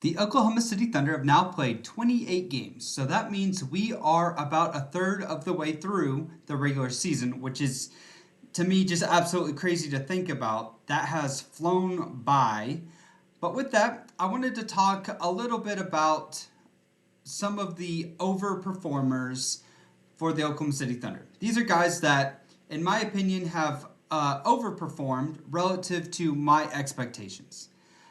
The Oklahoma City Thunder have now played 28 games, so that means we are about a third of the way through the regular season, which is to me just absolutely crazy to think about. That has flown by. But with that, I wanted to talk a little bit about some of the overperformers for the Oklahoma City Thunder. These are guys that, in my opinion, have overperformed relative to my expectations.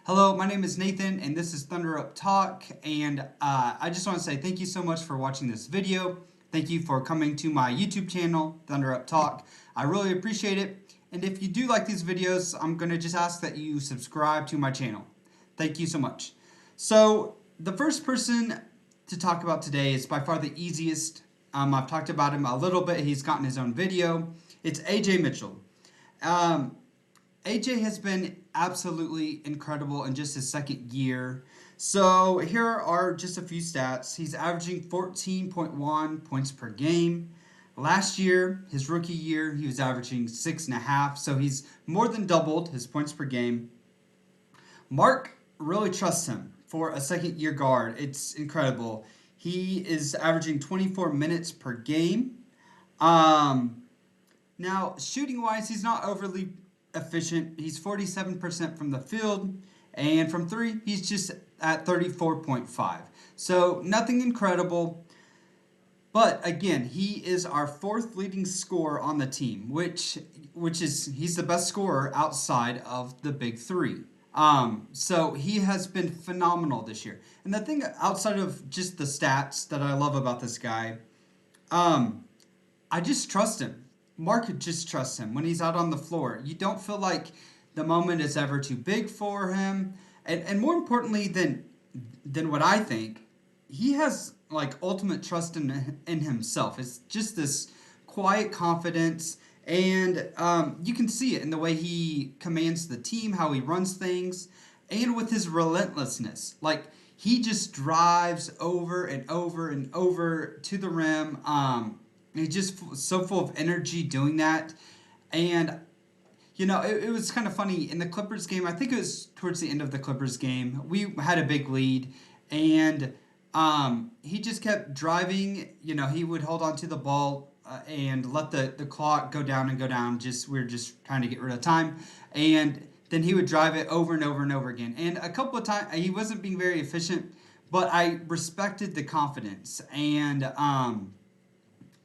Hello, my name is Nathan, and this is Thunder Up Talk. And I just want to say thank you so much for watching this video. Thank you for coming to my YouTube channel, Thunder Up Talk. I really appreciate it. And if you do like these videos, I'm going to just ask that you subscribe to my channel. Thank you so much. So, the first person to talk about today is by far the easiest. I've talked about him a little bit. He's gotten his own video. It's AJ Mitchell. AJ has been absolutely incredible in just his second year. So here are just a few stats. He's averaging 14.1 points per game. Last year, his rookie year, he was averaging 6.5. So he's more than doubled his points per game. Mark really trusts him for a second year guard. It's incredible. He is averaging 24 minutes per game. Now, shooting wise, he's not overly efficient. He's 47% from the field, and from three, he's just at 34.5. So nothing incredible. But again, he is our fourth leading scorer on the team, which is he's the best scorer outside of the big three. So he has been phenomenal this year. And the thing outside of just the stats that I love about this guy, I just trust him. Mark just trusts him when he's out on the floor. You don't feel like the moment is ever too big for him. And more importantly than what I think, he has like ultimate trust in himself. It's just this quiet confidence, and you can see it in the way he commands the team, how he runs things, and with his relentlessness. Like he just drives over and over and over to the rim. He's just so full of energy doing that. And, it was kind of funny. In the Clippers game, I think it was towards the end of the Clippers game, we had a big lead. And he just kept driving. He would hold on to the ball and let the clock go down and go down. We were just trying to get rid of time. And then he would drive it over and over and over again. And a couple of times, he wasn't being very efficient, but I respected the confidence. And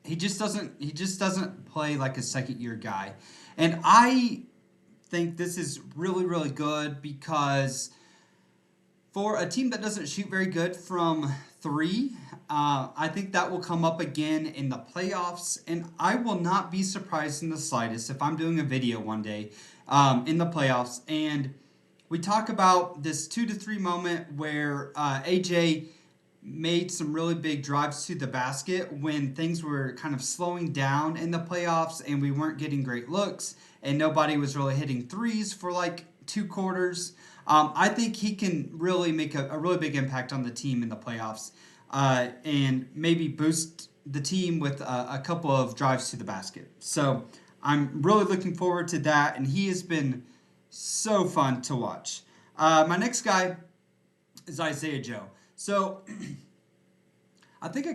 he just doesn't play like a second year guy. And I think this is really, really good because for a team that doesn't shoot very good from three, I think that will come up again in the playoffs. And I will not be surprised in the slightest if I'm doing a video one day in the playoffs and we talk about this 2-3 moment where AJ made some really big drives to the basket when things were kind of slowing down in the playoffs and we weren't getting great looks and nobody was really hitting threes for like 2 quarters. I think he can really make a really big impact on the team in the playoffs and maybe boost the team with a couple of drives to the basket. So I'm really looking forward to that, and he has been so fun to watch. My next guy is Isaiah Joe. So I think I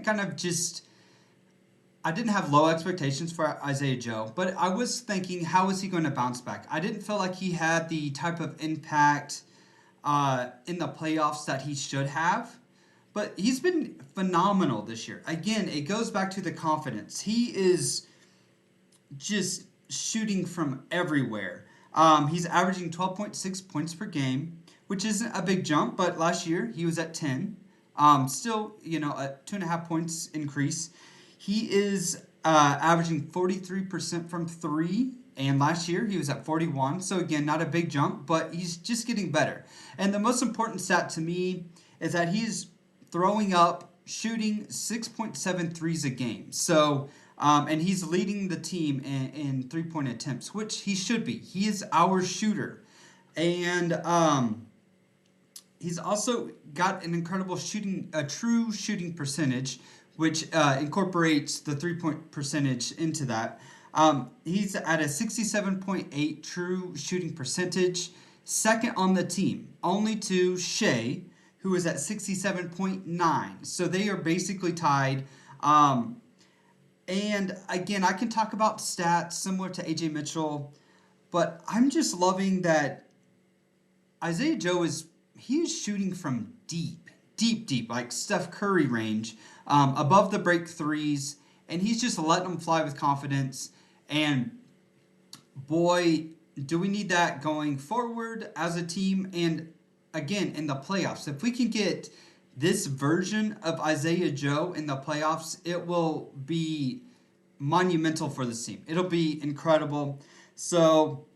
didn't have low expectations for Isaiah Joe, but I was thinking, how is he going to bounce back? I didn't feel like he had the type of impact in the playoffs that he should have, but he's been phenomenal this year. Again, it goes back to the confidence. He is just shooting from everywhere. He's averaging 12.6 points per game, which isn't a big jump, but last year he was at 10. Still, a 2.5 points increase. He is averaging 43% from three, and last year he was at 41. So again, not a big jump, but he's just getting better. And the most important stat to me is that he's throwing up, shooting 6.7 threes a game. So, and he's leading the team in 3-point attempts, which he should be. He is our shooter. And he's also got an incredible true shooting percentage, which incorporates the 3-point percentage into that. He's at a 67.8 true shooting percentage, second on the team, only to Shea, who is at 67.9. So they are basically tied. Um, and again, I can talk about stats similar to AJ Mitchell, but I'm just loving that Isaiah Joe is shooting from deep, deep, deep, like Steph Curry range, above the break threes, and he's just letting them fly with confidence. And boy, do we need that going forward as a team. And again, in the playoffs, if we can get this version of Isaiah Joe in the playoffs, it will be monumental for this team. It'll be incredible. So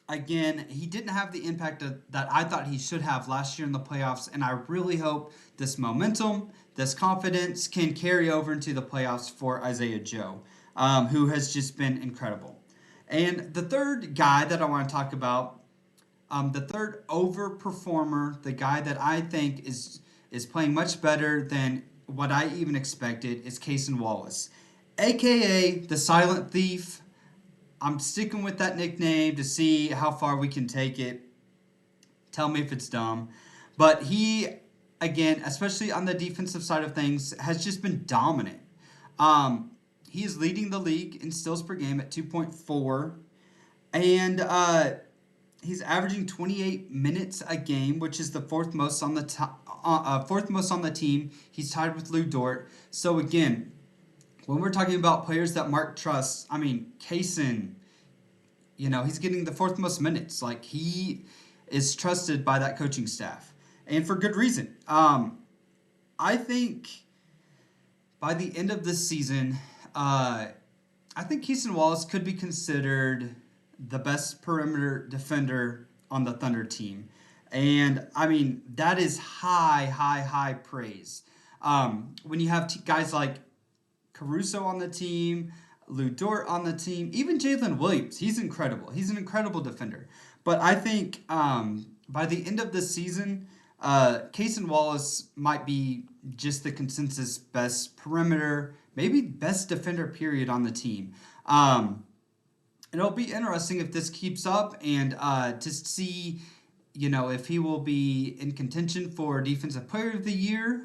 again, he didn't have the impact that I thought he should have last year in the playoffs, and I really hope this momentum, this confidence can carry over into the playoffs for Isaiah Joe, who has just been incredible. And the third guy that I want to talk about, the third overperformer, the guy that I think is playing much better than what I even expected, is Cason Wallace, aka the Silent Thief. I'm sticking with that nickname to see how far we can take it. Tell me if it's dumb. But he, again, especially on the defensive side of things, has just been dominant. He is leading the league in steals per game at 2.4. And he's averaging 28 minutes a game, which is the fourth most on the team. He's tied with Lou Dort. So again, when we're talking about players that Mark trusts, I mean, Cason, he's getting the fourth most minutes. Like, he is trusted by that coaching staff, and for good reason. I think by the end of this season, I think Cason Wallace could be considered the best perimeter defender on the Thunder team. And, I mean, that is high, high, high praise. When you have guys like Caruso on the team, Lou Dort on the team, even Jalen Williams. He's incredible. He's an incredible defender. But I think by the end of the season, Cason Wallace might be just the consensus best perimeter, maybe best defender period on the team. It'll be interesting if this keeps up and to see, if he will be in contention for Defensive Player of the Year.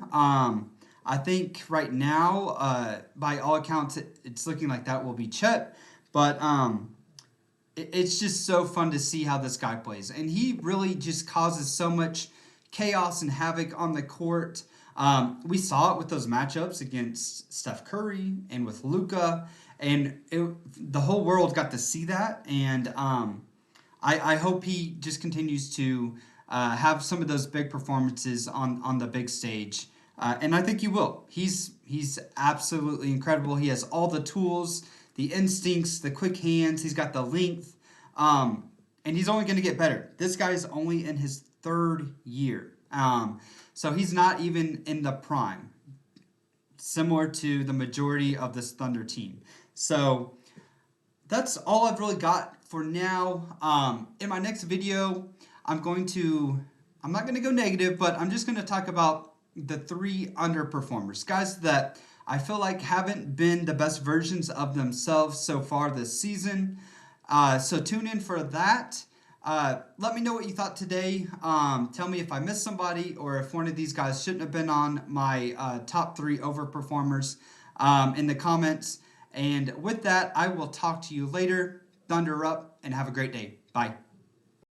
I think right now, by all accounts, it's looking like that will be Chet. But it's just so fun to see how this guy plays. And he really just causes so much chaos and havoc on the court. We saw it with those matchups against Steph Curry and with Luka. And the whole world got to see that. And I hope he just continues to have some of those big performances on the big stage. And I think he will. He's absolutely incredible. He has all the tools, the instincts, the quick hands. He's got the length. And he's only going to get better. This guy is only in his third year. So he's not even in the prime, similar to the majority of this Thunder team. So that's all I've really got for now. In my next video, I'm not going to go negative, but I'm just going to talk about the three underperformers, guys that I feel like haven't been the best versions of themselves so far this season. So tune in for that. Let me know what you thought today. Tell me if I missed somebody or if one of these guys shouldn't have been on my top three overperformers in the comments. And with that, I will talk to you later. Thunder up and have a great day. Bye.